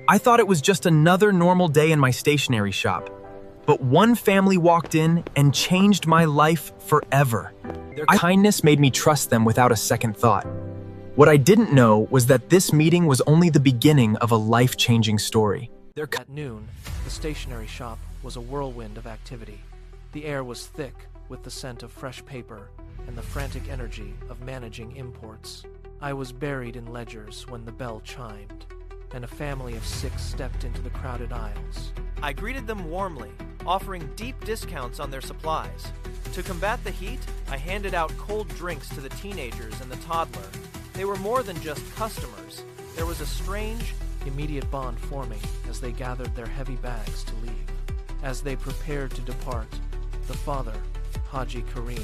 I thought it was just another normal day in my stationery shop. But one family walked in and changed my life forever. Their kindness made me trust them without a second thought. What I didn't know was that this meeting was only the beginning of a life-changing story. At noon, the stationery shop was a whirlwind of activity. The air was thick with the scent of fresh paper and the frantic energy of managing imports. I was buried in ledgers when the bell chimed, and a family of 6 stepped into the crowded aisles. I greeted them warmly, offering deep discounts on their supplies. To combat the heat, I handed out cold drinks to the teenagers and the toddler. They were more than just customers. There was a strange, immediate bond forming as they gathered their heavy bags to leave. As they prepared to depart, the father, Haji Karim,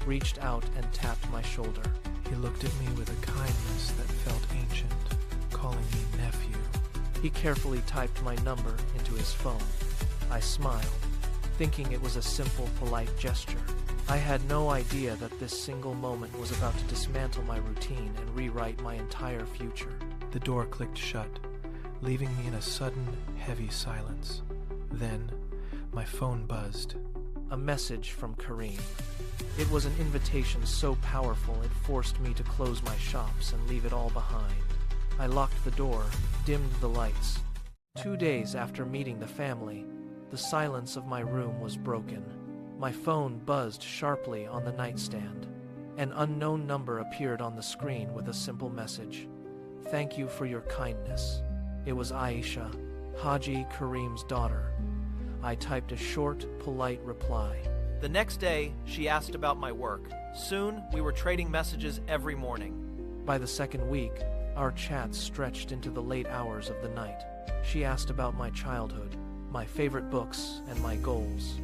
reached out and tapped my shoulder. He looked at me with a kindness that felt ancient, calling me nephew. He carefully typed my number into his phone. I smiled, thinking it was a simple, polite gesture. I had no idea that this single moment was about to dismantle my routine and rewrite my entire future. The door clicked shut, leaving me in a sudden, heavy silence. Then, my phone buzzed. A message from Kareem. It was an invitation so powerful it forced me to close my shops and leave it all behind. I locked the door, dimmed the lights. 2 days after meeting the family, the silence of my room was broken. My phone buzzed sharply on the nightstand. An unknown number appeared on the screen with a simple message. "Thank you for your kindness." It was Aisha, Haji Karim's daughter. I typed a short, polite reply. The next day, she asked about my work. Soon, we were trading messages every morning. By the second week, our chats stretched into the late hours of the night. She asked about my childhood, my favorite books, and my goals.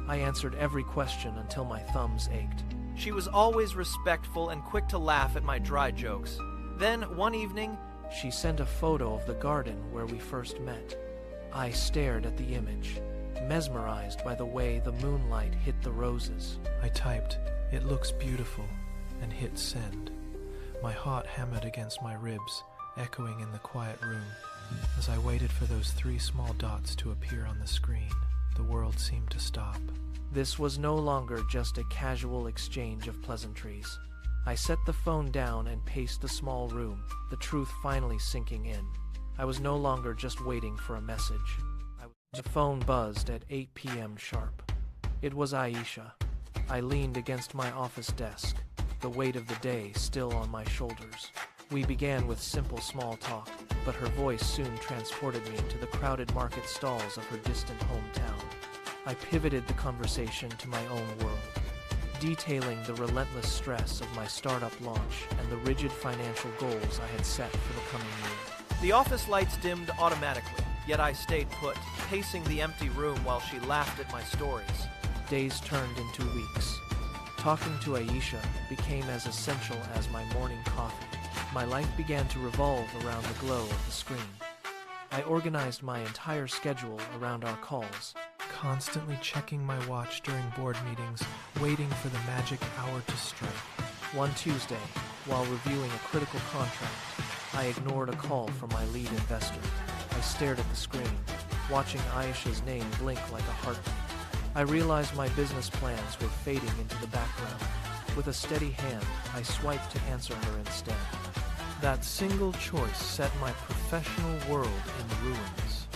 I answered every question until my thumbs ached. She was always respectful and quick to laugh at my dry jokes. Then, one evening, she sent a photo of the garden where we first met. I stared at the image, mesmerized by the way the moonlight hit the roses. I typed, "It looks beautiful," and hit send. My heart hammered against my ribs, echoing in the quiet room. As I waited for those 3 small dots to appear on the screen, the world seemed to stop. This was no longer just a casual exchange of pleasantries. I set the phone down and paced the small room, the truth finally sinking in. I was no longer just waiting for a message. The phone buzzed at 8 p.m. sharp. It was Aisha. I leaned against my office desk, the weight of the day still on my shoulders. We began with simple small talk, but her voice soon transported me to the crowded market stalls of her distant hometown. I pivoted the conversation to my own world, detailing the relentless stress of my startup launch and the rigid financial goals I had set for the coming year. The office lights dimmed automatically, yet I stayed put, pacing the empty room while she laughed at my stories. Days turned into weeks. Talking to Aisha became as essential as my morning coffee. My life began to revolve around the glow of the screen. I organized my entire schedule around our calls, constantly checking my watch during board meetings, waiting for the magic hour to strike. One Tuesday, while reviewing a critical contract, I ignored a call from my lead investor. I stared at the screen, watching Aisha's name blink like a heartbeat. I realized my business plans were fading into the background. With a steady hand, I swiped to answer her instead. That single choice set my professional world in ruins.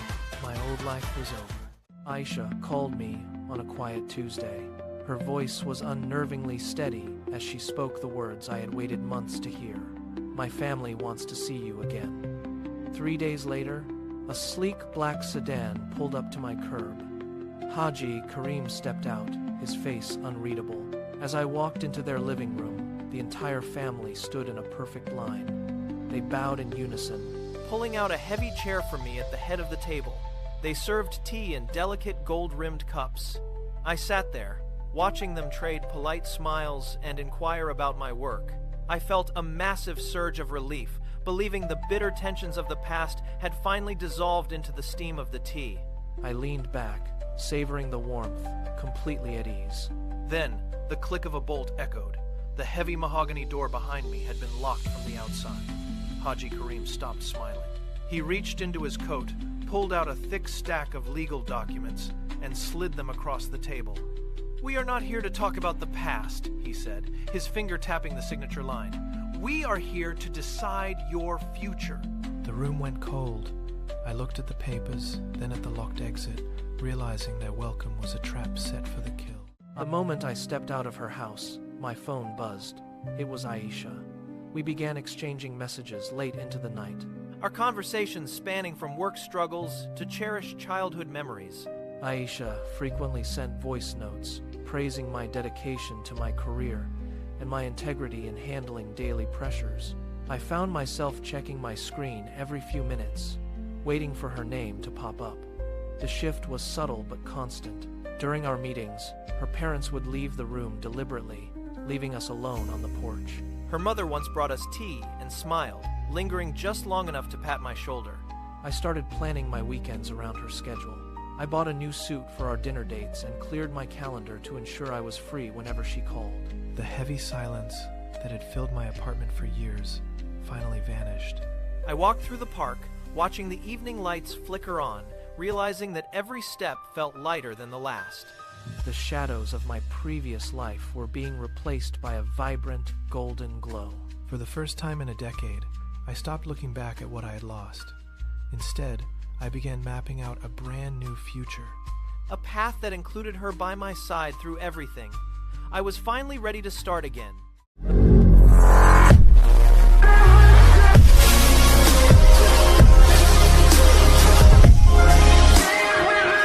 My old life was over. Aisha called me on a quiet Tuesday. Her voice was unnervingly steady as she spoke the words I had waited months to hear. "My family wants to see you again." 3 days later, a sleek black sedan pulled up to my curb. Haji Karim stepped out, his face unreadable. As I walked into their living room, the entire family stood in a perfect line. They bowed in unison, pulling out a heavy chair for me at the head of the table. They served tea in delicate gold-rimmed cups. I sat there, watching them trade polite smiles and inquire about my work. I felt a massive surge of relief, believing the bitter tensions of the past had finally dissolved into the steam of the tea. I leaned back, savoring the warmth, completely at ease. Then, the click of a bolt echoed. The heavy mahogany door behind me had been locked from the outside. Haji Karim stopped smiling. He reached into his coat, pulled out a thick stack of legal documents, and slid them across the table. "We are not here to talk about the past," he said, his finger tapping the signature line. "We are here to decide your future." The room went cold. I looked at the papers, then at the locked exit, realizing their welcome was a trap set for the kill. The moment I stepped out of her house, my phone buzzed. It was Aisha. We began exchanging messages late into the night. Our conversations spanning from work struggles to cherished childhood memories. Aisha frequently sent voice notes, praising my dedication to my career and my integrity in handling daily pressures. I found myself checking my screen every few minutes, waiting for her name to pop up. The shift was subtle but constant. During our meetings, her parents would leave the room deliberately, leaving us alone on the porch. Her mother once brought us tea and smiled, lingering just long enough to pat my shoulder. I started planning my weekends around her schedule. I bought a new suit for our dinner dates and cleared my calendar to ensure I was free whenever she called. The heavy silence that had filled my apartment for years finally vanished. I walked through the park, watching the evening lights flicker on, realizing that every step felt lighter than the last. The shadows of my previous life were being replaced by a vibrant, golden glow. For the first time in a decade, I stopped looking back at what I had lost. Instead, I began mapping out a brand new future. A path that included her by my side through everything. I was finally ready to start again,